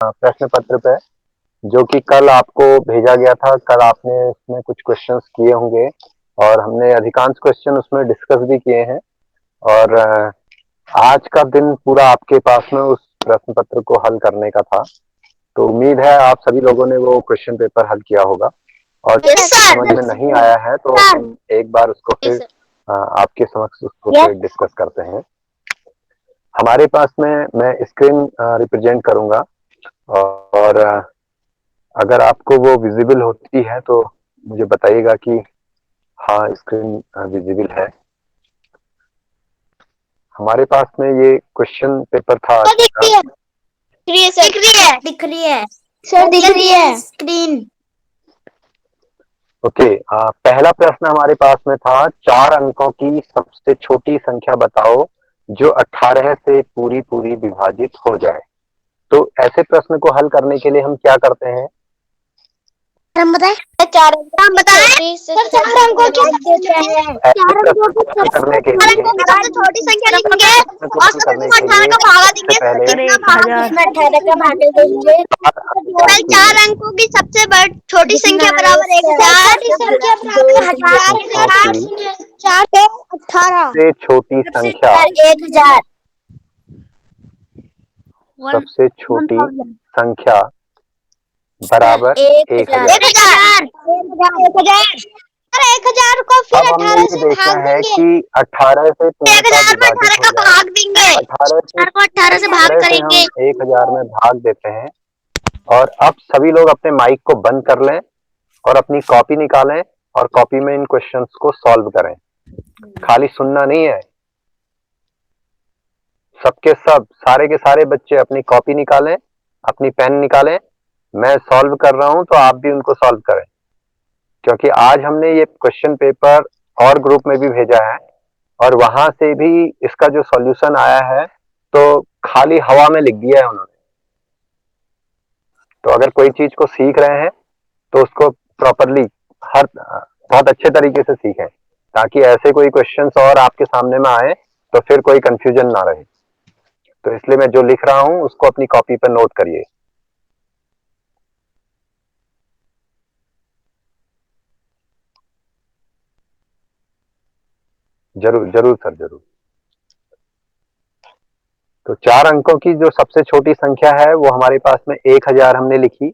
प्रश्न पत्र पे, जो कि कल आपको भेजा गया था। कल आपने उसमें कुछ क्वेश्चंस किए होंगे और हमने अधिकांश क्वेश्चन उसमें डिस्कस भी किए हैं। और आज का दिन पूरा आपके पास में उस प्रश्न पत्र को हल करने का था। तो उम्मीद है आप सभी लोगों ने वो क्वेश्चन पेपर हल किया होगा, और समझ में नहीं आया है तो हम एक बार उसको फिर आपके समक्ष उसको फिर डिस्कस करते हैं। हमारे पास में मैं स्क्रीन रिप्रेजेंट करूंगा, और अगर आपको वो विजिबल होती है तो मुझे बताइएगा कि हाँ, स्क्रीन विजिबल है। हमारे पास में ये क्वेश्चन पेपर था। दिख रही है सर, दिख रही है सर, दिख रही है स्क्रीन। ओके, पहला प्रश्न हमारे पास में था, 4 अंकों की सबसे छोटी संख्या बताओ जो 18 से पूरी पूरी विभाजित हो जाए। तो ऐसे प्रश्न को हल करने के लिए हम क्या करते हैं? हम बताएं? 4 अंकों की सबसे छोटी संख्या लिखेंगे और सबको 18 का भागा देंगे। कितना भाग उसमें 18 का भागा देंगे। 4 अंकों की सबसे छोटी संख्या बराबर 1000। 4 से 18 सबसे छोटी संख्या, 1000। सबसे छोटी संख्या बराबर 1000। 1000 को फिर 18 से भाग है देंगे। कि 18 से 1000 में 18 का भाग देंगे। 18 से भाग करेंगे। हम 1000 में भाग देते हैं। और अब सभी लोग अपने माइक को बंद कर लें और अपनी कॉपी निकालें और कॉपी में इन क्वेश्चंस को सॉल्व करें। खाली सुनना नहीं है। सबके सब, सारे के सारे बच्चे अपनी कॉपी निकालें, अपनी पेन निकालें। मैं सॉल्व कर रहा हूं तो आप भी उनको सॉल्व करें, क्योंकि आज हमने ये क्वेश्चन पेपर और ग्रुप में भी भेजा है और वहां से भी इसका जो सॉल्यूशन आया है तो खाली हवा में लिख दिया है उन्होंने। तो अगर कोई चीज को सीख रहे हैं तो उसको प्रॉपरली हर बहुत अच्छे तरीके से सीखें, ताकि ऐसे कोई क्वेश्चंस और आपके सामने में आए तो फिर कोई कंफ्यूजन ना रहे। तो इसलिए मैं जो लिख रहा हूं उसको अपनी कॉपी पर नोट करिए। जरूर जरूर सर, जरूर। तो 4 अंकों की जो सबसे छोटी संख्या है वो हमारे पास में 1000 हमने लिखी।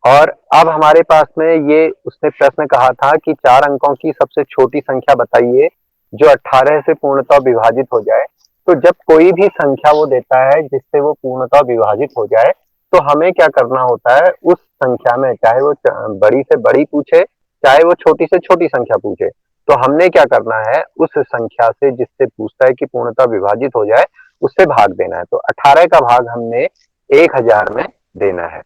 और अब हमारे पास में ये उसने प्रश्न कहा था कि 4 अंकों की सबसे छोटी संख्या बताइए जो 18 से पूर्णतः विभाजित हो जाए। तो जब कोई भी संख्या वो देता है जिससे वो पूर्णतः विभाजित हो जाए, तो हमें क्या करना होता है उस संख्या में, चाहे वो बड़ी से बड़ी पूछे, चाहे वो छोटी से छोटी संख्या पूछे, तो हमने क्या करना है उस संख्या से जिससे पूछता है कि पूर्णतः विभाजित हो जाए, उससे भाग देना है। तो 18 का भाग हमने 1000 में देना है।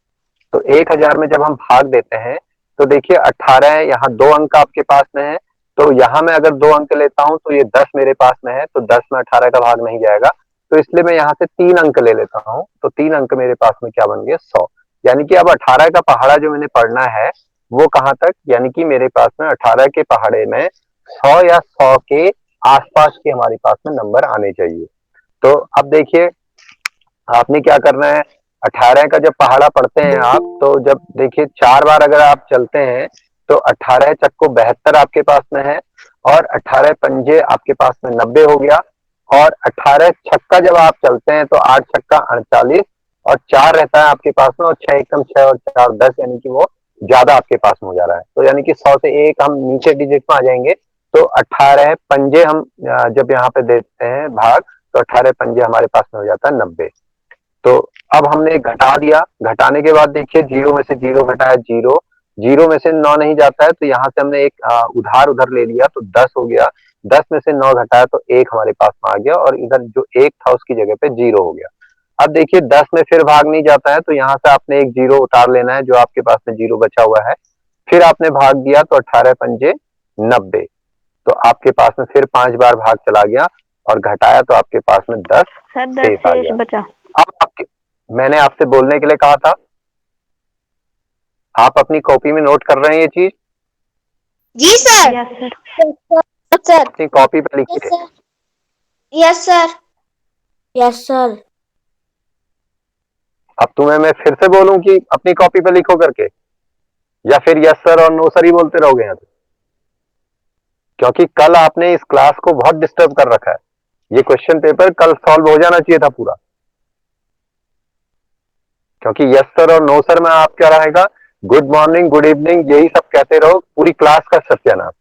तो 1000 में जब हम भाग देते हैं तो देखिए 18 यहाँ 2 अंक आपके पास में है, तो यहाँ मैं अगर 2 अंक लेता हूं तो ये 10 मेरे पास में है, तो 10 में 18 का भाग नहीं जाएगा। तो इसलिए मैं यहाँ से 3 अंक ले लेता हूं, तो 3 अंक मेरे पास में क्या बन गया, 100। यानी कि अब 18 का पहाड़ा जो मैंने पढ़ना है वो कहां तक, यानी कि मेरे पास में 18 के पहाड़े में 100 या 100 के आसपास के हमारे पास में नंबर आने चाहिए। तो अब देखिए आपने क्या करना है, 18 का जब पहाड़ा पढ़ते हैं आप, तो जब देखिए 4 बार अगर आप चलते हैं तो 18 चक्को 72 आपके पास में है, और 18 पंजे आपके पास में 90 हो गया। और 18 छक्का जब आप चलते हैं तो 8 छक्का 48, और 4 रहता है आपके पास में, और 6 एकम 6 और 4 10, यानी कि वो ज्यादा आपके पास में हो जा रहा है। तो यानी कि 100 से एक हम नीचे डिजिट में आ जाएंगे। तो 18 पंजे हम जब यहाँ पे देते हैं भाग, तो 18 पंजे हमारे पास में हो जाता है 90। तो अब हमने घटा दिया, घटाने के बाद देखिए 0 में से 0 घटाया 0, 0 में से 9 नहीं जाता है, तो यहाँ से हमने एक उधार ले लिया तो 10 हो गया। 10 में से 9 घटाया तो 1 हमारे पास में आ गया, और इधर जो 1 था उसकी जगह पे 0 हो गया। अब देखिए 10 में फिर भाग नहीं जाता है, तो यहाँ से आपने एक 0 उतार लेना है, जो आपके पास में 0 बचा हुआ है। फिर आपने भाग दिया तो 18 पंजे 90, तो आपके पास में फिर 5 बार भाग चला गया, और घटाया तो आपके पास में 10 शेष आ गया। बचा। अब मैंने आपसे बोलने के लिए कहा था, आप अपनी कॉपी में नोट कर रहे हैं ये चीज? जी सर। यस सर अपनी कॉपी पर लिखिए। Yes sir. Yes sir. तुम्हें मैं फिर से बोलूं कि अपनी कॉपी पे लिखो करके, या फिर यस सर और नो सर ही बोलते रहोगे यहाँ पे? क्योंकि कल आपने इस क्लास को बहुत डिस्टर्ब कर रखा है। ये क्वेश्चन पेपर कल सॉल्व हो जाना चाहिए था पूरा, क्योंकि यस सर और नो सर में आप क्या रहेगा, गुड मॉर्निंग गुड इवनिंग यही सब कहते रहो, पूरी क्लास का सत्यानाश।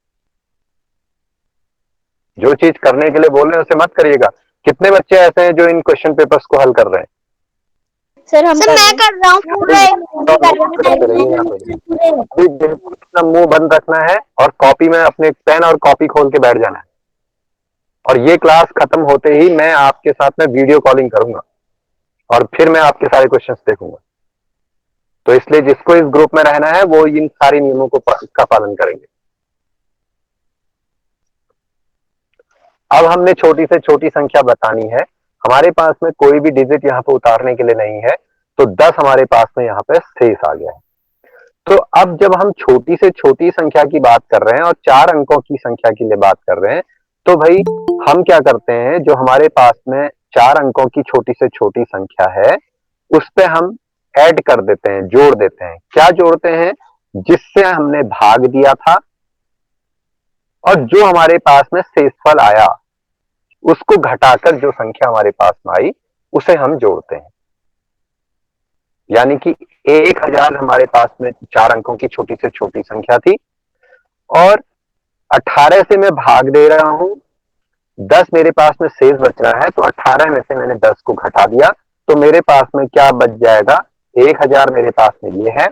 जो चीज करने के लिए बोल रहे हैं उसे मत करिएगा। कितने बच्चे ऐसे हैं जो इन क्वेश्चन पेपर्स को हल कर रहे हैं? सर मैं कर रहा हूँ पूरे करते रहिए यहाँ पे। अभी बिल्कुल अपना मुंह बंद रखना है और कॉपी में अपने पेन और कॉपी खोल के बैठ जाना है। और ये क्लास खत्म होते ही मैं आपके साथ में वीडियो कॉलिंग करूंगा और फिर मैं आपके सारे क्वेश्चंस देखूंगा। तो इसलिए जिसको इस ग्रुप में रहना है वो इन सारे नियमों को का पालन करेंगे। अब हमने छोटी से छोटी संख्या बतानी है। हमारे पास में कोई भी डिजिट यहाँ पे उतारने के लिए नहीं है, तो 10 हमारे पास में यहाँ पे शेष आ गया है। तो अब जब हम छोटी से छोटी संख्या की बात कर रहे हैं और 4 अंकों की संख्या के लिए बात कर रहे हैं, तो भाई हम क्या करते हैं, जो हमारे पास में 4 अंकों की छोटी से छोटी संख्या है उस पे हम ऐड कर देते हैं, जोड़ देते हैं। क्या जोड़ते हैं? जिससे हमने भाग दिया था और जो हमारे पास में शेषफल आया उसको घटाकर जो संख्या हमारे पास में आई उसे हम जोड़ते हैं। यानी कि 1000 हमारे पास में 4 अंकों की छोटी से छोटी संख्या थी और 18 से मैं भाग दे रहा हूं, 10 मेरे पास में शेष बच रहा है, तो 18 में से मैंने 10 को घटा दिया, तो मेरे पास में क्या बच जाएगा? 1000 मेरे पास में ये है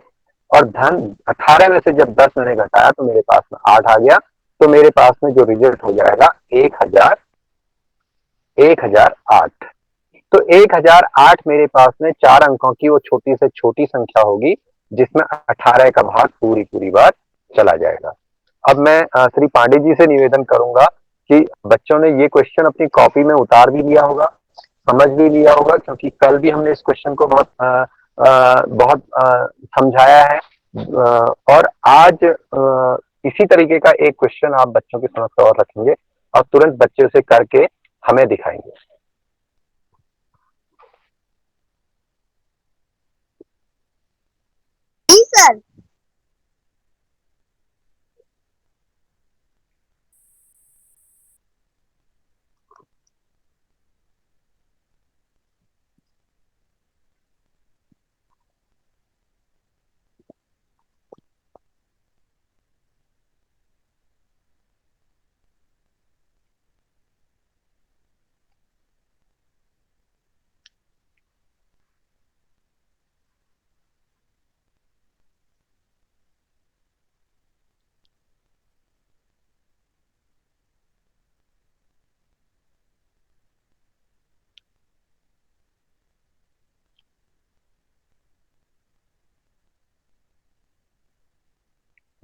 और धन 18 में से जब 10 मैंने घटाया तो मेरे पास में 8 आ गया, तो मेरे पास में जो रिजल्ट हो जाएगा 1008। तो 1008 मेरे पास में 4 अंकों की वो छोटी से छोटी संख्या होगी जिसमें 18 का भाग पूरी पूरी बार चला जाएगा। अब मैं श्री पांडे जी से निवेदन करूंगा कि बच्चों ने ये क्वेश्चन अपनी कॉपी में उतार भी लिया होगा, समझ भी लिया होगा, क्योंकि कल भी हमने इस क्वेश्चन को बहुत समझाया है। और आज इसी तरीके का एक क्वेश्चन आप बच्चों की समझ और रखेंगे और तुरंत बच्चे उसे करके हमें दिखाएंगे। जी सर।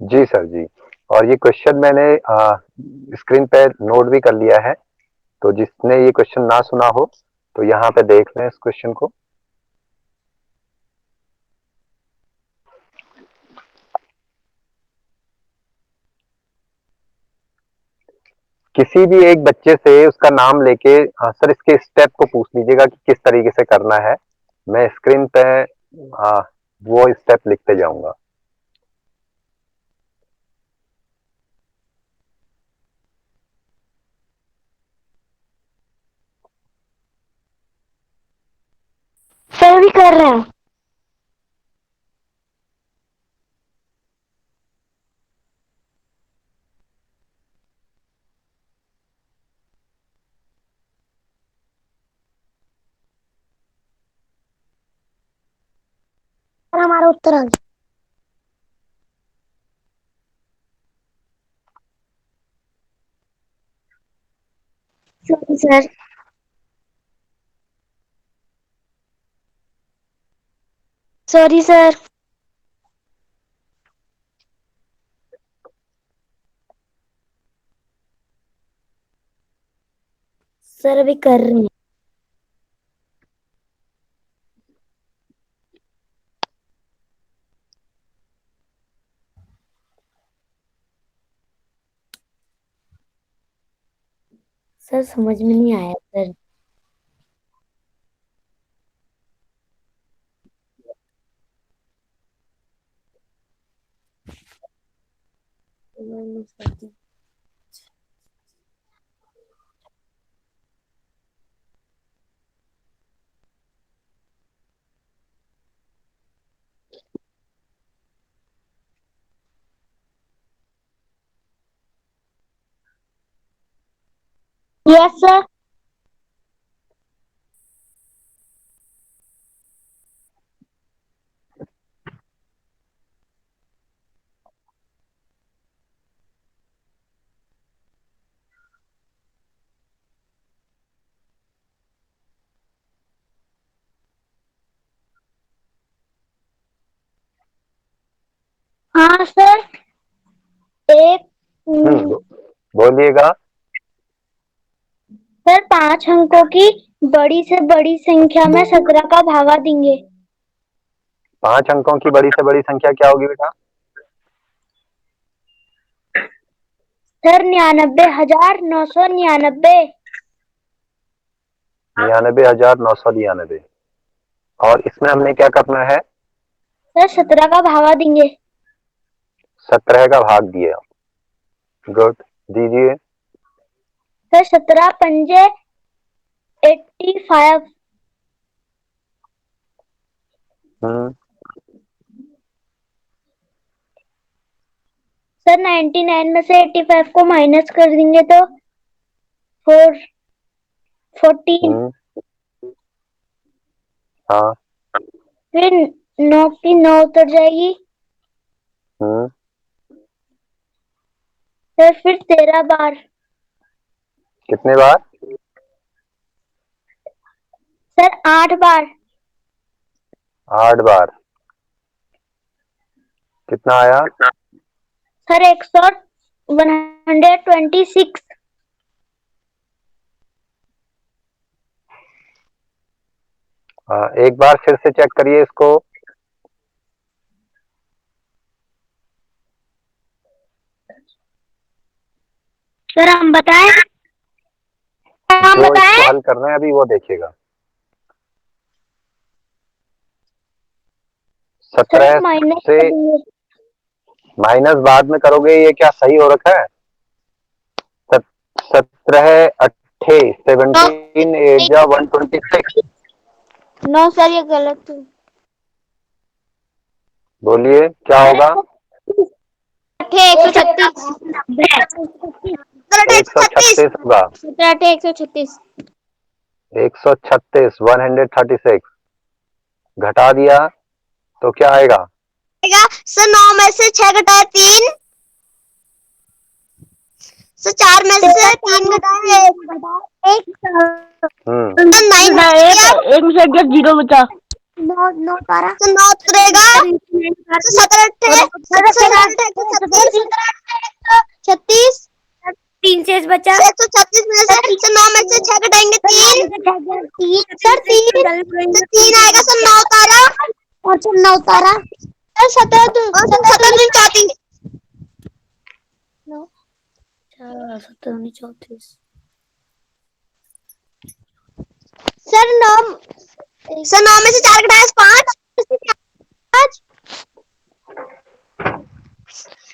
जी सर जी। और ये क्वेश्चन मैंने स्क्रीन पे नोट भी कर लिया है, तो जिसने ये क्वेश्चन ना सुना हो तो यहाँ पे देख लें इस क्वेश्चन को। किसी भी एक बच्चे से उसका नाम लेके सर इसके स्टेप को पूछ लीजिएगा कि किस तरीके से करना है। मैं स्क्रीन पे वो स्टेप लिखते जाऊंगा। सर भी कर रहे हैं। सर हमारा उत्तर आ गया। Sorry sir. Sorry sir. Sir अभी कर रहे हैं। सर समझ में नहीं आया सर। Yes sir. हाँ सर। एक बोलिएगा। सर 5 अंकों की बड़ी से बड़ी संख्या में 17 का भागा देंगे। 5 अंकों की बड़ी से बड़ी संख्या क्या होगी बेटा? सर 99,999। 99,999। और इसमें हमने क्या करना है? सर 17 का भागा देंगे। 17 का भाग दिया। गुड, दीजिए। सर 17 पंजे 85। सर 99 में से 85 को माइनस कर देंगे तो 14। हाँ। फिर 9 की 9 उतर जाएगी। सर फिर 13 बार। कितने बार? सर 8 बार। 8 बार। कितना आया? सर 126। एक बार फिर से चेक करिए इसको। सर हम बताएं? जो इसको हल कर रहे हैं अभी वो देखिएगा। 17 से माइनस बाद में करोगे, ये क्या सही हो रखा है? 17 अट्ठे 17 8 जा 126। नो सर ये गलत है। बोलिए क्या होगा? 136। 136 होगा। 136। 136 136 घटा दिया तो क्या आएगा? सर 9 में से 6 घटाए 3। सर 4 में से 3 घटाए 1। एक में से 0 बचा। 9 12। तो 9 उतरेगा। 17 36। 3 से बचा 136 में से 9 में से 6 घटाएंगे 3। सर 3 आएगा। सर 9 उतारा और सर 9 उतारा। सर 17 दूनी 34। 17 सर 9 में से 4 घटाया 5।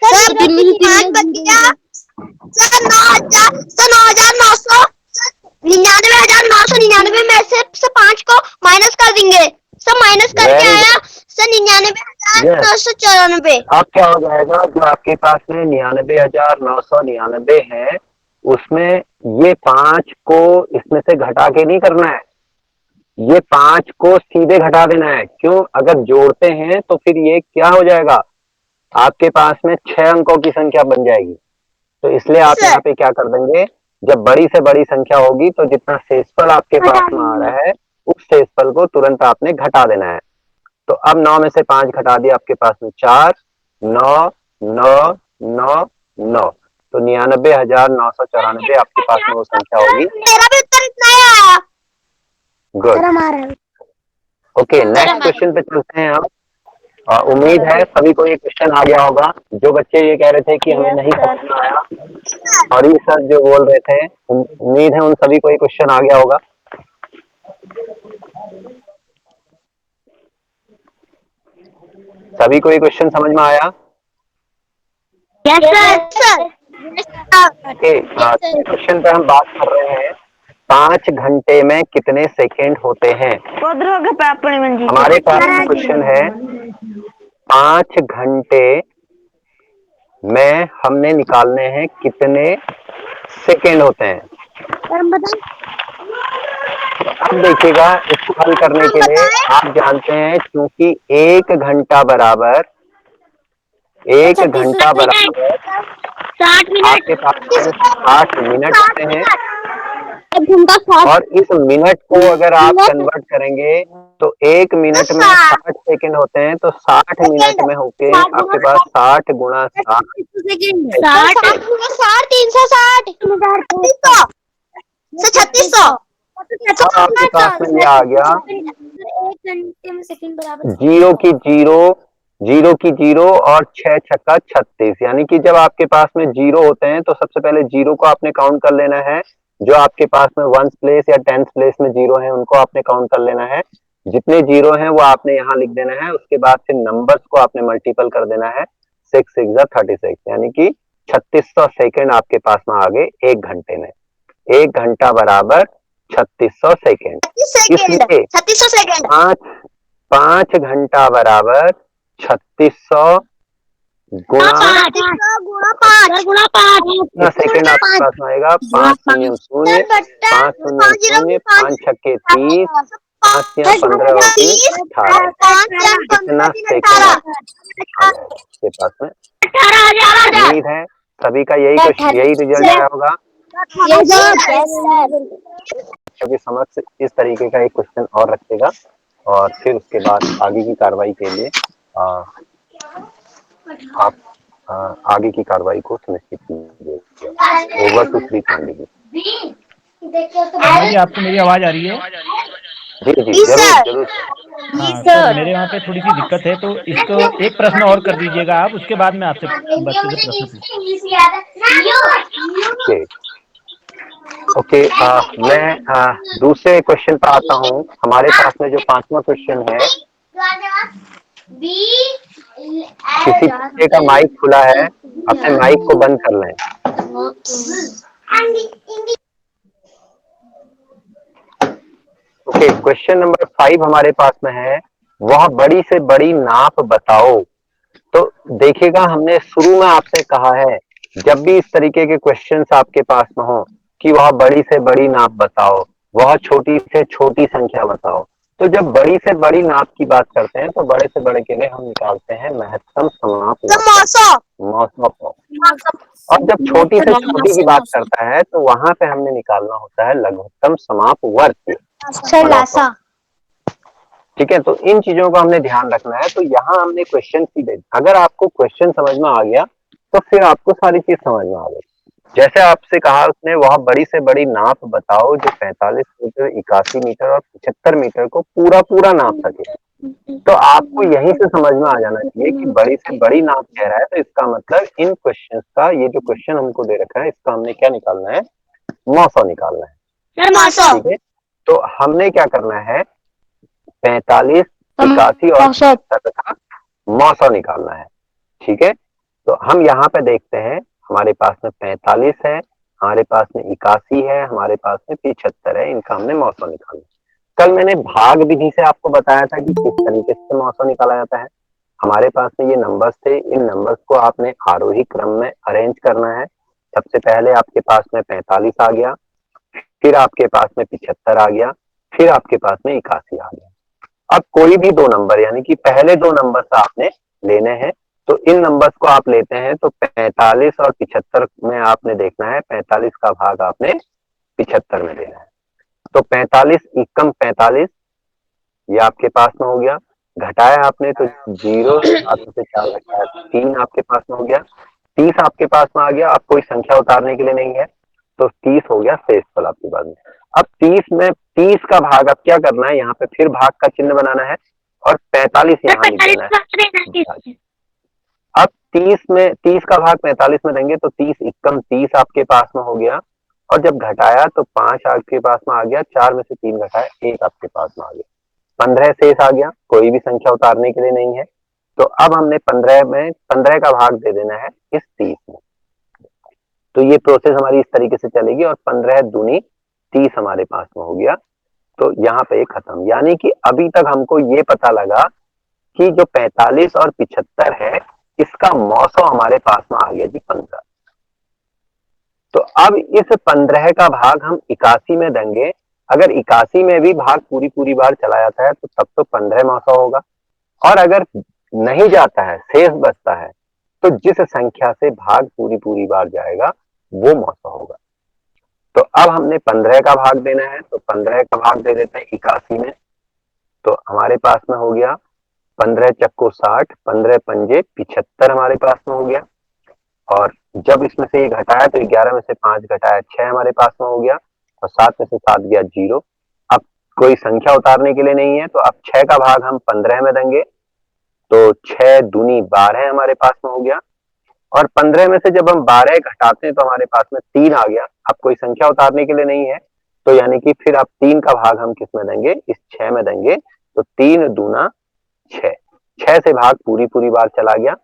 सर 5 बच गया। सर 9,999 में से 5 को माइनस कर देंगे। सर माइनस करके आया सर 99,994। अब क्या हो जाएगा? जो आपके पास में 99,999 है, उसमें ये 5 को इसमें से घटा के नहीं करना है, ये 5 को सीधे घटा देना है। क्यों? अगर जोड़ते हैं तो फिर ये क्या हो जाएगा? आपके पास में 6 अंकों की संख्या बन जाएगी। तो इसलिए आप यहाँ पे क्या कर देंगे, जब बड़ी से बड़ी संख्या होगी तो जितना शेषफल आपके पास में आ रहा है उस शेषफल को तुरंत आपने घटा देना है। तो अब 9 में से 5 घटा दिया, आपके पास में 4 9 9 9 9, तो 99,994 आपके पास में वो संख्या होगी। मेरा भी उत्तर इतना ही आया। गुड। ओके, नेक्स्ट क्वेश्चन पे चलते हैं हम। उम्मीद है सभी को ये क्वेश्चन आ गया होगा। जो बच्चे ये कह रहे थे कि हमें नहीं समझ में आया, और ये सर जो बोल रहे थे, उम्मीद है उन सभी को ये क्वेश्चन आ गया होगा। सभी को ये क्वेश्चन समझ में आया? क्वेश्चन पे हम बात कर रहे हैं 5 घंटे में कितने सेकेंड होते हैं। हमारे पास क्वेश्चन है 5 घंटे में हमने निकालने हैं कितने सेकेंड होते हैं। अब देखिएगा, इसको हल करने के लिए आप जानते हैं क्योंकि 1 घंटा बराबर 60 आपके पास में 60 मिनट होते हैं। घंटा 60 और इस मिनट को अगर आप कन्वर्ट करेंगे तो 1 मिनट में 60 सेकंड होते हैं, तो 60 मिनट में होके आपके पास 60 गुणा 60 सेकंड 60 360 3600 अब आपके पास में ये आ गया 1 घंटे में सेकंड बराबर 0 और 6 छक्का 36, यानी कि जब आपके पास में 0 होते हैं तो सबसे पहले 0 को आपने काउंट कर लेना है। जो आपके पास में 1 प्लेस या 10 प्लेस में 0 है उनको आपने काउंट कर लेना है। जितने 0 हैं वो आपने यहाँ लिख देना है। उसके बाद फिर नंबर्स को आपने मल्टीपल कर देना है। 6 6 36, यानी कि 3600 सेकेंड आपके पास में आ गए 1 घंटे में। 1 घंटा बराबर 3600 सेकेंड। इसलिए 3600 सेकंड 5 घंटा बराबर 3600 गुणा कितना सेकेंड आपके पास में आएगा। 5 शून्य 0 5 शून्य 0 5 छक्के 30 5 या 15 और 30 18 कितना सेकेंड आपके पास में। उम्मीद है सभी का यही रिजल्ट आया होगा। कभी समझ इस तरीके का एक क्वेश्चन और रखेगा और फिर उसके बाद आगे की कार्रवाई के लिए आप आगे की कार्रवाई को सुनिश्चित कीजिए। ओवर टू 3 पांडे जी, आपको मेरी आवाज आ रही है? जी जरूर। हाँ सर, मेरे यहाँ पे थोड़ी सी दिक्कत है, तो इसको एक प्रश्न और कर दीजिएगा आप, उसके बाद मैं आपसे बच्चे से प्रश्न पूछूंगा। ओके, मैं दूसरे क्वेश्चन पर आता हूँ। हमारे पास में जो 5वां क्वेश्चन है, किसी बच्चे का माइक खुला है, अपने माइक को बंद कर लें। ओके, क्वेश्चन नंबर 5 हमारे पास में है, वह बड़ी से बड़ी नाप बताओ। तो देखिएगा, हमने शुरू में आपसे कहा है जब भी इस तरीके के क्वेश्चंस आपके पास में हो कि वह बड़ी से बड़ी नाप बताओ, वह छोटी से छोटी संख्या बताओ, तो जब बड़ी से बड़ी नाप की बात करते हैं तो बड़े से बड़े के लिए हम निकालते हैं महत्तम समाप। और जब छोटी से छोटी की बात करता है तो वहां पे हमने निकालना होता है लघुत्तम समाप वर्ग। ठीक है, तो इन चीजों को हमने ध्यान रखना है। तो यहाँ हमने क्वेश्चन सीधे, अगर आपको क्वेश्चन समझ में आ गया तो फिर आपको सारी चीज समझ में आ गई। जैसे आपसे कहा उसने, वह बड़ी से बड़ी नाप बताओ जो 45 मीटर 81 मीटर और 75 मीटर को पूरा नाप सके। तो आपको यहीं से समझ में आ जाना चाहिए कि बड़ी से बड़ी नाप कह रहा है, तो इसका मतलब इन क्वेश्चन का, ये जो क्वेश्चन हमको दे रखा है, इसका हमने क्या निकालना है, 900 निकालना है। ठीक है, तो हमने क्या करना है, 45 81 और 75 का 900 निकालना है। ठीक है, तो हम यहाँ पे देखते हैं, हमारे पास में 45 है, हमारे पास में 81 है, हमारे पास में 75 है, इनका हमने 900 निकालना है। कल मैंने भाग विधि से आपको बताया था कि किस तरीके से 900 निकाला जाता है। हमारे पास में ये नंबर्स थे, इन नंबर्स को आपने आरोही क्रम में अरेंज करना है। सबसे पहले आपके पास में 45 आ गया, फिर आपके पास में 75 आ गया, फिर आपके पास में 81 आ गया। अब कोई भी दो नंबर, यानी कि पहले दो नंबर्स आपने लेने हैं, तो इन नंबर्स को आप लेते हैं तो 45 और 75 में आपने देखना है, 45 का भाग आपने 75 में देना है। तो 45 एकम 45 ये आपके पास में हो गया, घटाया आपने तो 0 7 से 4 घटाया 3 आपके पास में हो गया, 30 आपके पास में आ गया। अब कोई संख्या उतारने के लिए नहीं है, तो 30 हो गया शेषफल आपके पास में। अब 30 में 30 का भाग अब क्या करना है, यहाँ पे फिर भाग का चिन्ह बनाना है और 45 यहाँ लिख देना है। अब 30 का भाग 45 में देंगे तो 30 एकम 30 आपके पास में हो गया, और जब घटाया तो 5 आपके पास में आ गया, 4 में से 3 घटाया 1 आपके पास में आ गया, 15 शेष आ गया। कोई भी संख्या उतारने के लिए नहीं है, तो अब हमने 15 में 15 का भाग दे देना है इस 30 में। तो ये प्रोसेस हमारी इस तरीके से चलेगी और 15 दूनी 30 हमारे पास में हो गया। तो यहाँ पे खत्म। यानी कि अभी तक हमको ये पता लगा कि जो 45 और 75 है इसका मौसम हमारे पास में आ गया जी 15। तो अब इस 15 का भाग हम 81 में देंगे। अगर 81 में भी भाग पूरी पूरी बार चला जाता है तो तब तो 15 मौसम होगा, और अगर नहीं जाता है, शेष बचता है, तो जिस संख्या से भाग पूरी पूरी बार जाएगा वो मौसम होगा। तो अब हमने 15 का भाग देना है, तो 15 का भाग दे देते हैं 81 में। तो हमारे पास में हो गया 15 चक्को 60, 15 पंजे 75 हमारे पास में हो गया। और जब इसमें से ये घटाया तो 11 में से 5 घटाया 6 हमारे पास में हो गया, और 7 में से 7 गया 0। अब कोई संख्या उतारने के लिए नहीं है, तो अब 6 का भाग हम 15 में देंगे, तो 6 दूनी 12 हमारे पास में हो गया। और 15 में से जब हम 12 घटाते हैं तो हमारे पास में 3 आ गया। अब कोई संख्या उतारने के लिए नहीं है, तो यानी कि फिर अब 3 का भाग हम किस में देंगे, इस 6 में देंगे। तो 3 दूना 6, 6 से भाग पूरी पूरी बार चला गया,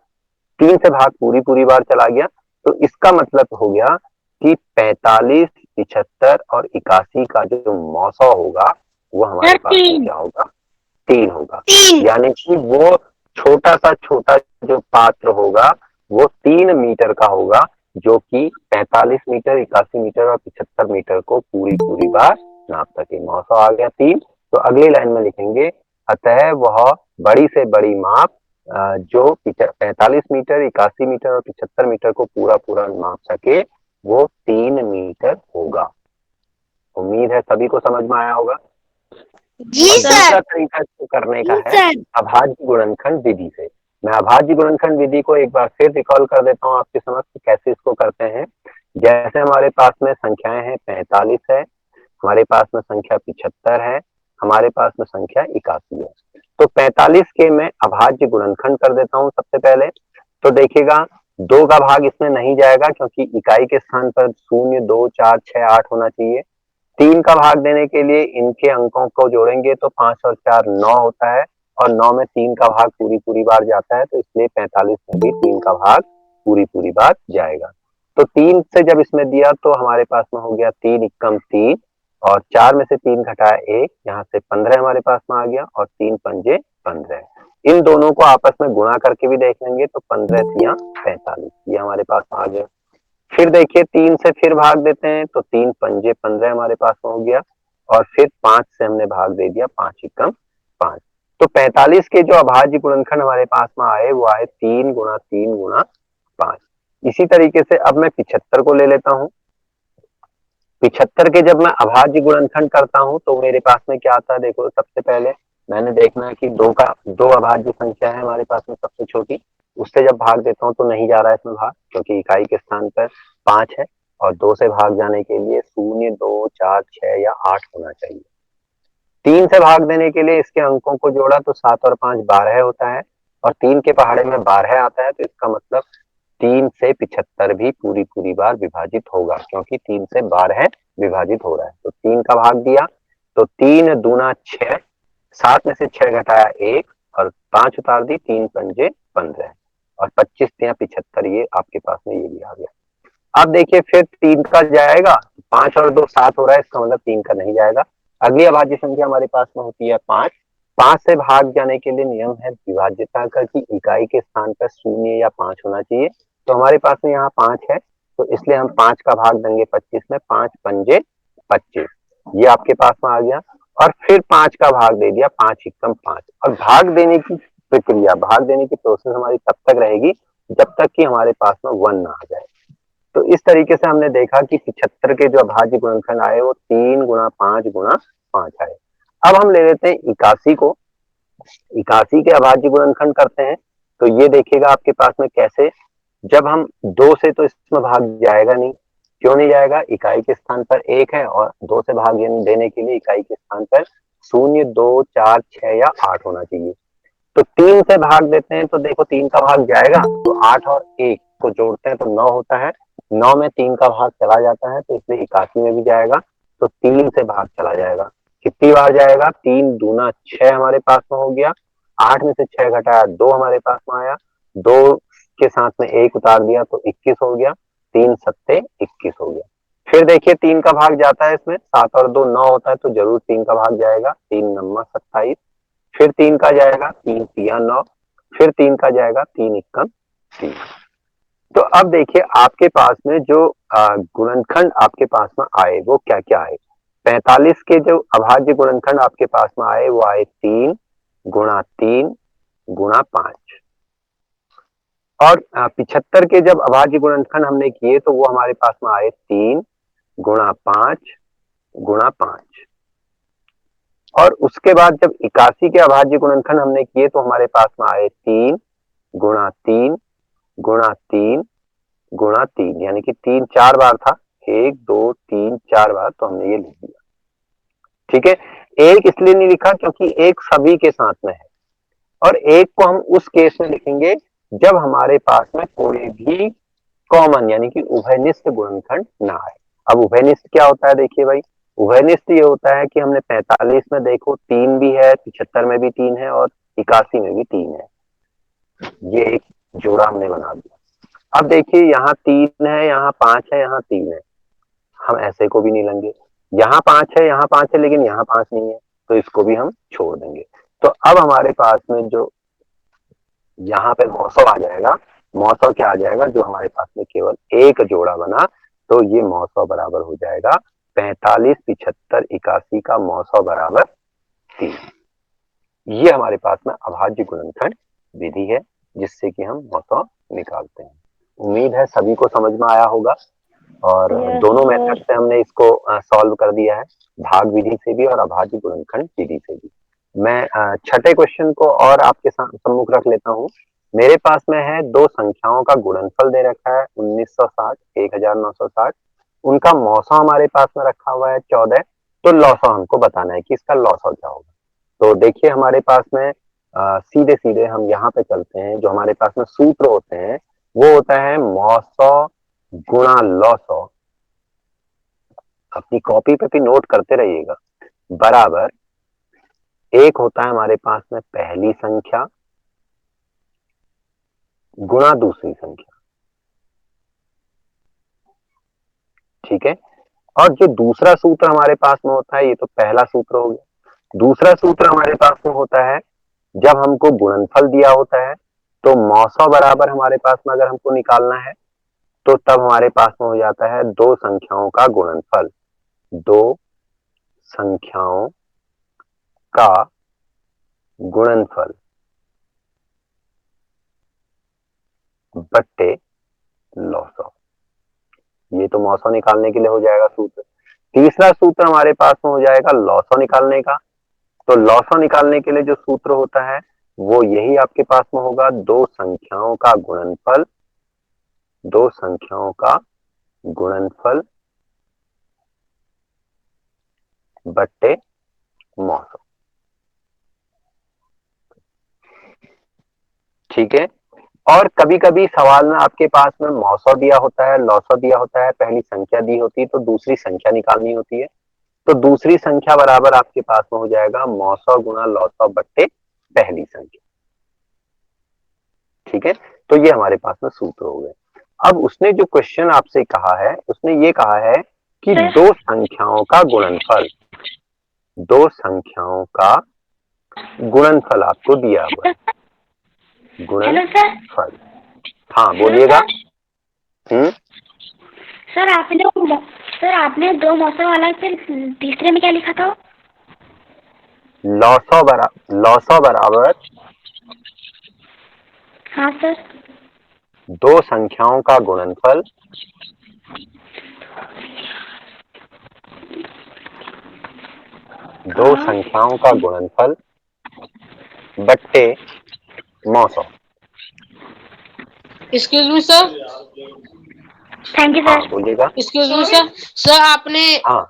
3 से भाग पूरी पूरी बार चला गया। तो इसका मतलब हो गया कि 45, 75 और 81 का जो मौसम होगा वो हमारे पास में क्या होगा, 3 होगा। यानी कि वो छोटा जो पात्र होगा वो 3 मीटर का होगा, जो कि 45 मीटर, 81 मीटर और 75 मीटर को पूरी पूरी बार नाप सके। 900 आ गया 3। तो अगली लाइन में लिखेंगे, अतः वह बड़ी से बड़ी माप जो 45 मीटर, 81 मीटर और 75 मीटर को पूरा पूरा नाप सके वो 3 मीटर होगा। उम्मीद है सभी को समझ में आया होगा। जी सर। दूसरा तरीका इसको करने का है अभाज्य गुणनखंड विधि से। मैं अभाज्य गुणनखंड विधि को एक बार फिर रिकॉल कर देता हूँ आपके समक्ष कैसे इसको करते हैं। जैसे हमारे पास में संख्याएं हैं 45 है, हमारे पास में संख्या 75 है, हमारे पास में संख्या 81 है। तो 45 के मैं अभाज्य गुणनखंड कर देता हूँ सबसे पहले। तो देखिएगा 2 का भाग इसमें नहीं जाएगा क्योंकि इकाई के स्थान पर 0, 2, 4, 6, 8 होना चाहिए। 3 का भाग देने के लिए इनके अंकों को जोड़ेंगे तो 5 और 4 9 होता है, और 9 में 3 का भाग पूरी पूरी बार जाता है, तो इसलिए 45 में भी 3 का भाग पूरी पूरी बार जाएगा। तो 3 से जब इसमें दिया तो हमारे पास में हो गया 3 एकम 3, और 4 में से 3 घटाया 1, यहाँ से 15 हमारे पास में आ गया, और 3 पंजे 15। इन दोनों को आपस में गुणा करके भी देख लेंगे तो 15 तिया 45, ये हमारे पास आ गया। फिर देखिए 3 से फिर भाग देते हैं तो 3 पंजे 15 हमारे पास में हो गया, और फिर 5 से हमने भाग दे दिया, 5 एकम 5। तो 45 के जो अभाज्य गुणनखंड हमारे पास में आए वो आए 3 गुणा 3 गुणा 5। इसी तरीके से अब मैं 75 को ले लेता हूँ। 75 के जब मैं अभाज्य गुणनखंड करता हूँ तो मेरे पास में क्या आता है, देखो सबसे पहले मैंने देखना है कि 2 अभाज्य संख्या है हमारे पास में सबसे छोटी, उससे जब भाग देता हूँ तो नहीं जा रहा है इसमें भाग, क्योंकि इकाई के स्थान पर 5 है, और 2 से भाग जाने के लिए 0, 2, 4, 6 या 8 होना चाहिए। 3 से भाग देने के लिए इसके अंकों को जोड़ा तो 7 और 5 12 होता है, और 3 के पहाड़े में 12 आता है, तो इसका मतलब 3 से 75 भी पूरी पूरी बार विभाजित होगा, क्योंकि 3 से 12 विभाजित हो रहा है। तो 3 का भाग दिया तो 3 दूना 6, 7 में से 6 घटाया 1, और 5 उतार दी, 3 पंजे 15, और 25 तिया 75, ये आपके पास में ये भी आ गया। अब देखिए फिर 3 का जाएगा, 5 और 2 7 हो रहा है, इसका मतलब 3 का नहीं जाएगा। अगली अभाज्य संख्या हमारे पास में होती है 5। 5 से भाग जाने के लिए नियम है विभाज्यता का कि इकाई के स्थान पर 0 या 5 होना चाहिए। तो हमारे पास में यहाँ 5 है, तो इसलिए हम 5 का भाग देंगे 25 में, 5 पंजे 25, ये आपके पास में आ गया। और फिर 5 का भाग दे दिया, 5 एकम 5। और भाग देने की प्रक्रिया, भाग देने की प्रोसेस हमारी तब तक रहेगी जब तक कि हमारे पास में 1 ना आ जाए। तो इस तरीके से हमने देखा कि 75 के जो अभाज्य गुणनखंड आए वो 3 गुणा 5 गुणा 5 आए। अब हम ले लेते हैं 81 को। 81 के अभाज्य गुणनखंड करते हैं, तो ये देखिएगा आपके पास में कैसे, जब हम 2 से तो इसमें भाग जाएगा नहीं। क्यों नहीं जाएगा, इकाई के स्थान पर 1 है, और 2 से भाग देने के लिए इकाई के स्थान पर 0, 2, 4, 6 या 8 होना चाहिए। तो 3 से भाग देते हैं तो देखो 3 का भाग जाएगा, तो 8 और 1 को जोड़ते हैं तो 9 होता है, 9 में 3 का भाग चला जाता है, तो इसलिए 81 में भी जाएगा, तो 3 से भाग चला जाएगा। कितनी बार जाएगा, 3 दूना 6 हमारे पास में हो गया। 8 में से 6 घटाया 2 हमारे पास में आया, 2 के साथ में 1 उतार दिया तो 21 हो गया, 3 सत्ते 21 हो गया। फिर देखिए 3 का भाग जाता है इसमें, 7 और 2 9 होता है तो जरूर 3 का भाग जाएगा, 3 नम्मा 27, फिर 3 का जाएगा, 3 तिया 9, फिर 3 का जाएगा, 3 इक्कम 3। तो अब देखिए आपके पास में जो गुणनखंड आपके पास में आए वो क्या क्या आए। 45 के जो अभाज्य गुणनखंड आपके पास में आए वो आए 3 गुणा 3 गुणा 5, और 75 के जब अभाज्य गुणनखंड हमने किए तो वो हमारे पास में आए 3 गुणा 5 गुणा 5, और उसके बाद जब 81 के अभाज्य गुणनखंड हमने किए तो हमारे पास में आए 3 गुणा 3 गुणा 3 गुणा 3, यानी कि 3 4 बार था, 1 2 3 4 बार, तो हमने ये लिख दिया। ठीक है, एक इसलिए नहीं लिखा क्योंकि एक सभी के साथ में है, और एक को हम उस केस में लिखेंगे जब हमारे पास में कोई भी कॉमन यानी कि उभयनिष्ठ गुणनखंड ना आए। अब उभयनिष्ठ क्या होता है, देखिए भाई, उभयनिष्ठ ये होता है कि हमने 45 में देखो 3 भी है, 75 में भी 3 है, और 81 में भी 3 है, ये एक जोड़ा हमने बना दिया। अब देखिए यहाँ 3 है, यहाँ 5 है, यहाँ 3 है, हम ऐसे को भी नहीं लेंगे। यहाँ 5 है, यहाँ 5 है, लेकिन यहाँ 5 नहीं है, तो इसको भी हम छोड़ देंगे। तो अब हमारे पास में जो यहाँ पे मौसम आ जाएगा, मौसम क्या आ जाएगा, जो हमारे पास में केवल एक जोड़ा बना, तो ये मौसम बराबर हो जाएगा 45 75 81 का मौसम बराबर 3। ये हमारे पास में अभाज्य गुणनखंड विधि है जिससे कि हम मौसम निकालते हैं। उम्मीद है सभी को समझ में आया होगा, और दोनों मेथड से हमने इसको सॉल्व कर दिया है, भाग विधि से भी और अभाज्य गुणनखंड विधि से भी। मैं छठे क्वेश्चन को और आपके सम्मुख रख लेता हूँ। मेरे पास में है दो संख्याओं का गुणनफल दे रखा है 1960 1960, उनका मौसा हमारे पास में रखा हुआ है 14, तो लौसा हमको बताना है कि इसका लौसा क्या होगा। तो देखिए हमारे पास में सीधे सीधे हम यहाँ पे चलते हैं, जो हमारे पास में सूत्र होते हैं वो होता है मौसौ गुणा लौसौ, अपनी कॉपी पे भी नोट करते रहिएगा, बराबर एक होता है हमारे पास में पहली संख्या गुणा दूसरी संख्या। ठीक है, और जो दूसरा सूत्र हमारे पास में होता है, ये तो पहला सूत्र हो गया। दूसरा सूत्र हमारे पास में होता है जब हमको गुणनफल दिया होता है, तो मौसौ बराबर हमारे पास में अगर हमको निकालना है तो तब हमारे पास में हो जाता है दो संख्याओं का गुणनफल, दो संख्याओं का गुणनफल बट्टे लौसौ। ये तो मौसौ निकालने के लिए हो जाएगा सूत्र। तीसरा सूत्र हमारे पास में हो जाएगा लौसौ निकालने का, तो लौसौ निकालने के लिए जो सूत्र होता है वो यही आपके पास में होगा, दो संख्याओं का गुणनफल, दो संख्याओं का गुणनफल बट्टे मौसौ। ठीक है, और कभी कभी सवाल में आपके पास में मौसौ दिया होता है, लौसौ दिया होता है, पहली संख्या दी होती है तो दूसरी संख्या निकालनी होती है, तो दूसरी संख्या बराबर आपके पास में हो जाएगा मौसौ गुणा लौसौ बट्टे पहली संख्या। ठीक है, तो ये हमारे पास में सूत्र हो गए। अब उसने जो क्वेश्चन आपसे कहा है, उसने ये कहा है कि दो संख्याओं का गुणनफल, दो संख्याओं का गुणनफल आपको दिया हुआ है, गुणनफल। हाँ बोलिएगा। सर आपने दो मौसम वाला, फिर तीसरे में क्या लिखा था? लौसौ बराबर हाँ सर। दो संख्याओं का गुणनफल दो संख्याओं का गुणनफल बट्टे मौसौ। Excuse me sir. Thank you sir. बोलिएगा। Excuse me sir. सर आपने हाँ,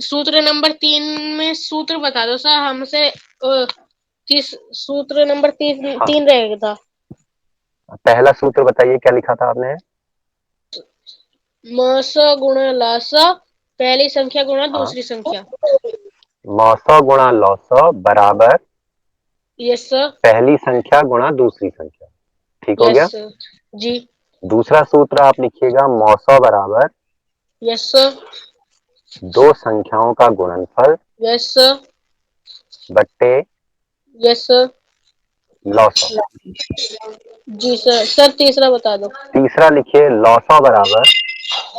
सूत्र नंबर 3 में सूत्र बता दो सर हमसे। किस सूत्र नंबर 3 हाँ, 3 रहेगा था? पहला सूत्र बताइए क्या लिखा था आपने? मौस गुणा लास, पहली संख्या गुणा हाँ, दूसरी संख्या। मौसौ गुणा लौसौ बराबर यस सर। पहली संख्या गुणा दूसरी संख्या, ठीक हो गया। Yes sir. जी। दूसरा सूत्र आप लिखिएगा, मौसौ बराबर यस सर। दो संख्याओं का गुणनफल यस सर। बट्टे यस सर। लौसौ। जी सर। सर तीसरा बता दो। तीसरा लिखिए, लौसौ बराबर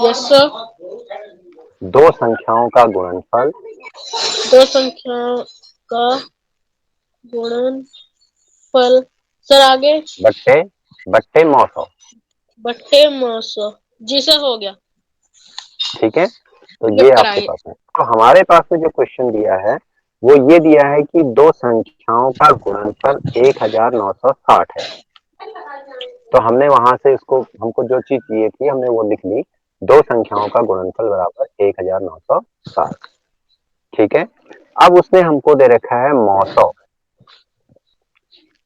यस सर। दो संख्याओं का गुणनफल दो संख्याओं का गुणनफल। सर आगे। बट्टे बट्टे मौसौ। बट्टे 900। जी सर हो गया। ठीक है, तो ये लिख कर आपके आइए। पास है। तो हमारे पास में जो क्वेश्चन दिया है वो ये दिया है कि दो संख्याओं का गुणनफल 1960 है। तो हमने वहां से इसको, हमको जो चीज चाहिए थी हमने वो लिख ली, दो संख्याओं का गुणनफल बराबर 1960। ठीक है, अब उसने हमको दे रखा है मौसौ।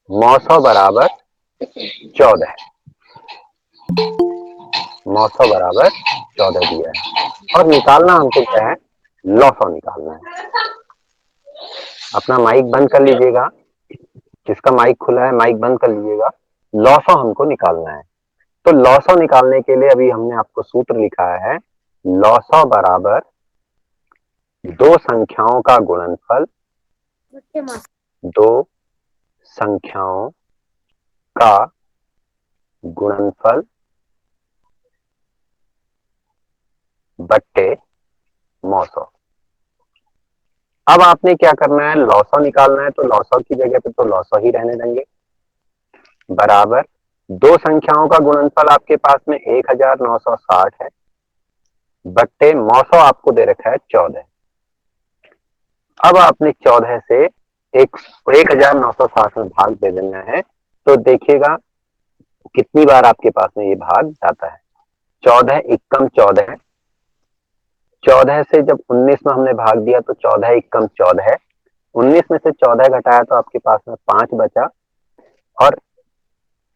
मौसौ बराबर 14, मौसौ बराबर 14 दिया है, और निकालना हमको क्या है, लौसौ निकालना है। अपना माइक बंद कर लीजिएगा, जिसका माइक खुला है माइक बंद कर लीजिएगा। लौसौ हमको निकालना है। तो लौसौ निकालने के लिए अभी हमने आपको सूत्र लिखा है, लौसौ बराबर दो संख्याओं का गुणनफल, दो संख्याओं का गुणनफल बट्टे मौसौ। अब आपने क्या करना है, लौसौ निकालना है, तो लौसौ की जगह पे तो लौसौ ही रहने देंगे, बराबर दो संख्याओं का गुणनफल आपके पास में 1960 है, बट्टे मौसौ आपको दे रखा है 14। अब आपने 14 से एक 1960 में भाग दे देना है, तो देखिएगा कितनी बार आपके पास में ये भाग जाता है। 14 एकम 14, 14 से जब 19 में हमने भाग दिया तो 14 एकम 14, 19 में से 14 घटाया तो आपके पास में 5 बचा, और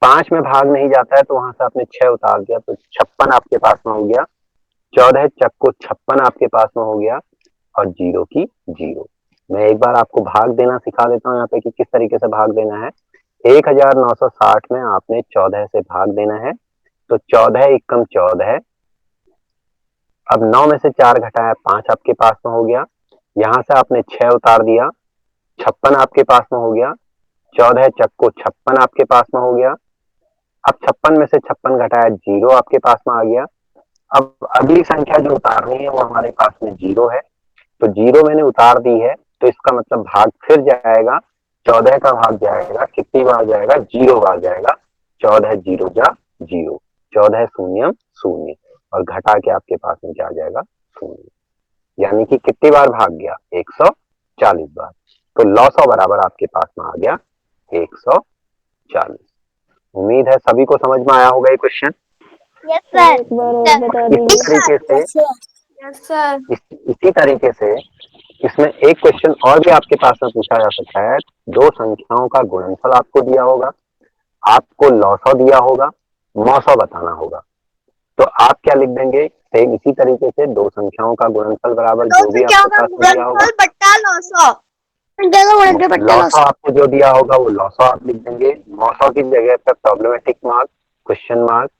5 में भाग नहीं जाता है तो वहां से आपने 6 उतार दिया तो 56 आपके पास में हो गया। 14 चक्को 56 आपके पास में हो गया, और जीरो की जीरो। मैं एक बार आपको भाग देना सिखा देता हूँ यहाँ पे कि किस तरीके से भाग देना है। 1960 में आपने 14 से भाग देना है, तो 14 एकम 14, अब 9 में से 4 घटाया 5 आपके पास में हो गया, यहाँ से आपने 6 उतार दिया, 56 आपके पास में हो गया। 14 चक्को 56 आपके पास में हो गया। अब 56 में से 56 घटाया जीरो आपके पास में आ गया। अब अगली संख्या जो उतारनी है वो हमारे पास में जीरो है, तो जीरो मैंने उतार दी है, तो इसका मतलब भाग फिर जाएगा, 14 का भाग जाएगा, कितनी बार जाएगा, जीरो बार जाएगा। 14 जीरो जा जीरो, 14 शून्यम शून्य, और घटा के आपके पास में क्या आ जाएगा, शून्य। यानी कि कितनी बार भाग गया, 140 बार। तो लौसौ बराबर आपके पास में आ गया 140। उम्मीद है सभी को समझ में आया होगा ये क्वेश्चन। Yes sir. इसी तरीके से यस सर। इसी तरीके से इसमें एक क्वेश्चन और भी आपके पास में पूछा जा सकता है। दो संख्याओं का गुणनफल आपको दिया होगा, आपको लौसौ दिया होगा, मौसौ बताना होगा। तो आप क्या लिख देंगे, सेम इसी तरीके से दो संख्याओं का गुणनफल बराबर जो भी आपके पास में दिया होगा, बट्टा लौसौ। लौसौ आपको जो दिया होगा वो लौसौ आप लिख देंगे, मौसौ की जगह पर प्रॉब्लमेटिक मार्क, क्वेश्चन मार्क,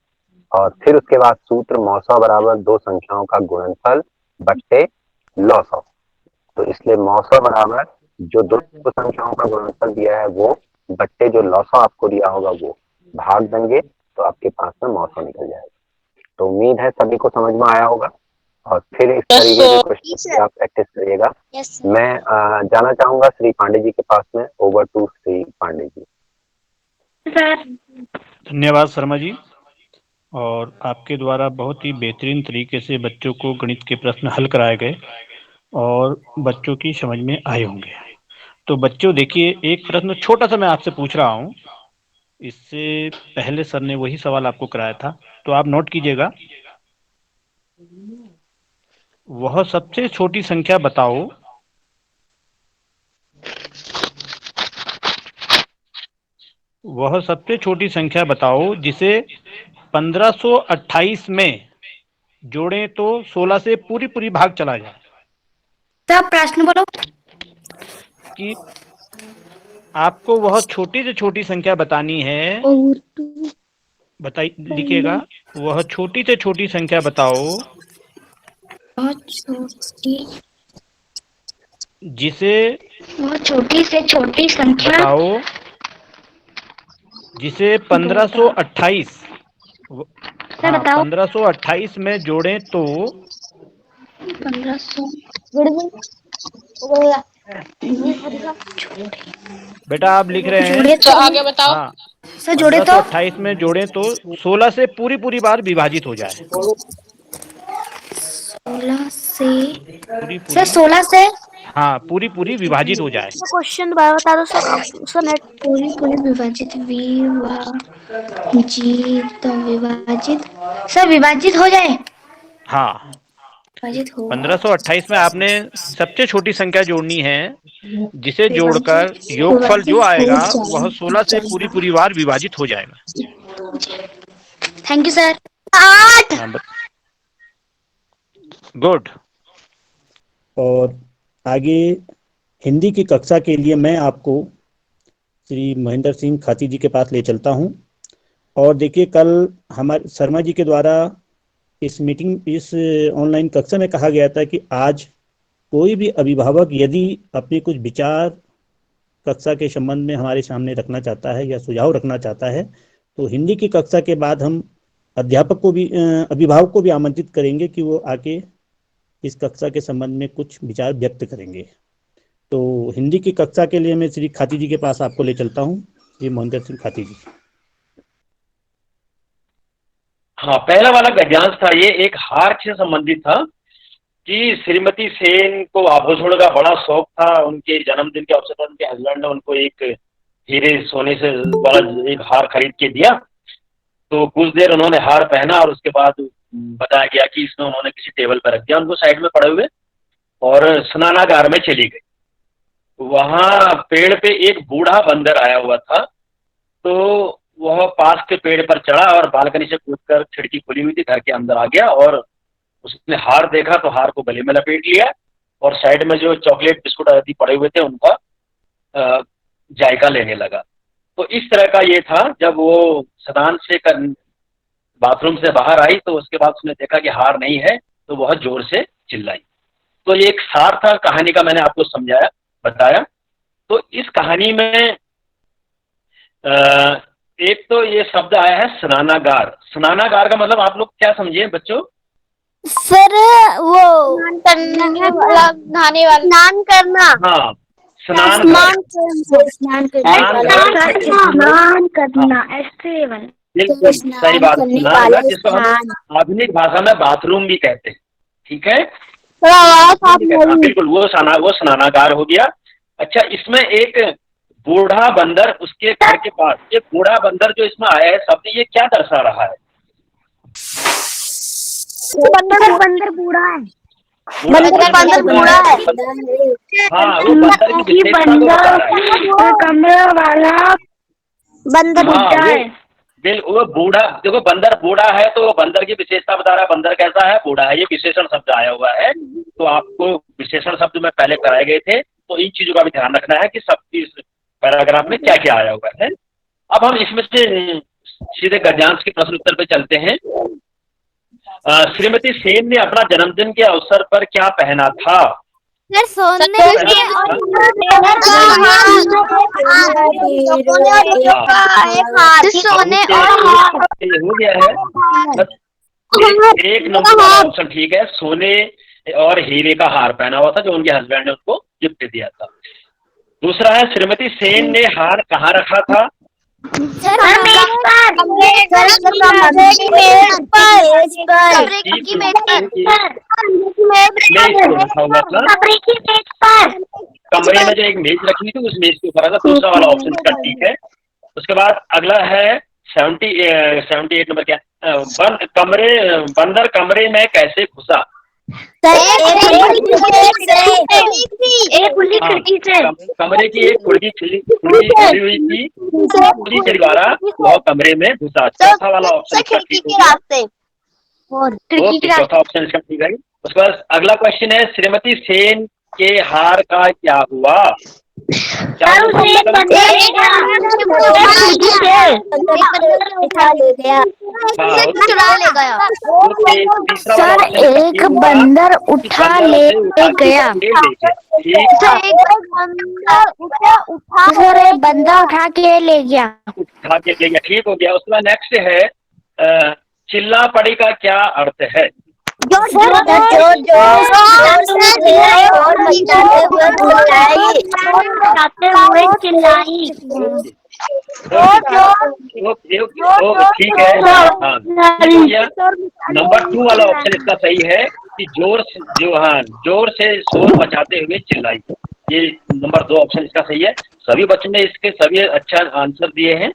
और फिर उसके बाद सूत्र मौसौ बराबर दो संख्याओं का गुणनफल बट्टे लौसौ। तो इसलिए मौसौ बराबर जो दो संख्याओं का गुणनफल दिया है वो बट्टे जो लौसौ आपको दिया होगा वो भाग देंगे, तो आपके पास में मौसौ निकल जाएगा। तो उम्मीद है सभी को समझ में आया होगा, और फिर इस तरीके के क्वेश्चन की आप प्रैक्टिस करिएगा। मैं जाना चाहूंगा श्री पांडे जी के पास में। Over to Shri Pandey ji. धन्यवाद शर्मा जी। और आपके द्वारा बहुत ही बेहतरीन तरीके से बच्चों को गणित के प्रश्न हल कराए गए और बच्चों की समझ में आए होंगे। तो बच्चों देखिए, एक प्रश्न छोटा सा मैं आपसे पूछ रहा हूँ। इससे पहले सर ने वही सवाल आपको कराया था, तो आप नोट कीजिएगा। वह सबसे छोटी संख्या बताओ वह सबसे छोटी संख्या बताओ जिसे 1528 में जोड़ें तो 16 से पूरी पूरी भाग चला जाए। तो प्रश्न बोलो कि आपको वह छोटी से छोटी संख्या बतानी है। बताइए, लिखिएगा। वह छोटी से छोटी संख्या बताओ जिसे वो छोटी से छोटी संख्या बताओ जिसे 1528 सर बताओ 1528 में जोड़ें तो 1500 बेटा आप लिख रहे हैं। जोड़े तो आगे बताओ। हाँ, सर जोड़े तो 1528 में जोड़ें तो 16 से पूरी बार विभाजित हो जाए। 16 से पूरी सर 16 से हाँ, पूरी विभाजित हो जाए। क्वेश्चन दोबारा बता दो सर नेट पूरी विभाजित विभाजित सर विभाजित हो जाए। हाँ, विभाजित हो 1528 में आपने सबसे छोटी संख्या जोड़नी है जिसे जोड़कर योगफल जो आएगा वह 16 से पूरी बार विभाजित हो जाएगा। Thank you sir. 8 गुड। और आगे हिंदी की कक्षा के लिए मैं आपको श्री महेंद्र सिंह खाती जी के पास ले चलता हूं। और देखिए, कल हमारे शर्मा जी के द्वारा इस ऑनलाइन कक्षा में कहा गया था कि आज कोई भी अभिभावक यदि अपने कुछ विचार कक्षा के संबंध में हमारे सामने रखना चाहता है या सुझाव रखना चाहता है तो हिंदी की कक्षा के बाद हम अध्यापक को भी अभिभावक को भी आमंत्रित करेंगे कि वो आके इस कक्षा के संबंध में कुछ विचार व्यक्त करेंगे। तो हिंदी की कक्षा के लिए मैं श्री खाती जी के पास आपको ले चलता हूँ। श्री महेंद्र सिंह खाती जी। हाँ, पहला वाला गद्यांश था, ये एक हार से संबंधित था कि श्रीमती सेन को आभूषण का बड़ा शौक था। उनके जन्मदिन के अवसर पर उनके हस्बैंड ने उनको एक हीरे सोने से वाला एक हार खरीद के दिया। तो कुछ देर उन्होंने हार पहना और उसके बाद बताया गया कि इसमें उन्होंने किसी टेबल पर रख दिया उनको साइड में पड़े हुए और स्नानागार में चली गई। वहां पेड़ पे एक बूढ़ा बंदर आया हुआ था, तो वह पास के पेड़ पर चढ़ा और बालकनी से कूदकर, खिड़की खुली हुई थी, घर के अंदर आ गया और उसने हार देखा तो हार को गले में लपेट लिया और साइड में जो चॉकलेट बिस्कुट आदि पड़े हुए थे उनका जायका लेने लगा। तो इस तरह का ये था। जब वो स्नान से बाथरूम से बाहर आई तो उसके बाद उसने देखा कि हार नहीं है, तो बहुत जोर से चिल्लाई। तो ये एक सार था कहानी का, मैंने आपको समझाया बताया। तो इस कहानी में एक तो ये शब्द आया है स्नानागार। स्नानागार का मतलब आप लोग क्या समझिए बच्चों? सर वो नहाने वाला स्नान करना। हाँ, स्नान करना ऐसे वाला। बिल्कुल सही बात। स्नान जिसको हम आधुनिक भाषा में बाथरूम भी कहते हैं, ठीक है? बिल्कुल, वो स्नानागार हो गया। अच्छा, इसमें एक बूढ़ा बंदर उसके घर के पास, ये बूढ़ा बंदर जो इसमें आया है शब्द, ये क्या दर्शा रहा है? बंदर बूढ़ा है। बंदर बूढ़ा है। हाँ, वो बंदर की विशेषता को बता रहा है। कमरे वाला बंदर बूढ़ा है। वो बूढ़ा, देखो बंदर बूढ़ा है तो बंदर की विशेषता बता रहा है। बंदर कैसा है? बूढ़ा है। ये विशेषण शब्द आया हुआ है। तो आपको विशेषण शब्द में पहले कराए गए थे, तो इन चीजों का भी ध्यान रखना है कि सब इस पैराग्राफ में क्या क्या आया हुआ है। अब हम इसमें से सीधे गद्यांश के प्रश्न उत्तर पे चलते हैं। श्रीमती सेन ने अपना जन्मदिन के अवसर पर क्या पहना था? सोने हो गया है। एक नंबर वाला ऑप्शन ठीक है, सोने और हीरे का हार पहना हुआ था जो उनके हस्बैंड ने उनको गिफ्ट दिया था। दूसरा है, श्रीमती सेन ने हार कहाँ रखा था? कमरे में जो एक मेज रखी थी उस मेज के ऊपर था। दूसरा वाला ऑप्शन इसका ठीक है। उसके बाद अगला है 78 नंबर क्या? बंदर कमरे में कैसे घुसा? कमरे की एक खिड़की खुली हुई थी, उसी के द्वारा वह कमरे में घुसा। चौथा वाला ऑप्शन चौथा ऑप्शन इसका ठीक है। उसके बाद अगला क्वेश्चन है, श्रीमती सेन के हार का क्या हुआ? चार दोस्तों एक का बंदर उठा ले गया, हाँ, चुरा ले गया। तीसरा वाला सर ऑप्शन इसका एक ठीक होगा बंदर कि उठा बंदर ले उसे उठा गया। के ले गया। ठीक, एक बंदर उठा सर एक बंदा उठा के ले गया। उठा के ले गया, ठीक हो गया। उसके बाद नेक्स्ट है चिल्ला पड़ी का क्या अर्थ है? ओके, ठीक है, हाँ ठीक हो गया। नंबर 2 वाला ऑप्शन इसका सही है कि जोर से शोर मचाते हुए चिल्लाई। ये नंबर 2 ऑप्शन इसका सही है। सभी बच्चों ने इसके सभी अच्छा आंसर दिए हैं।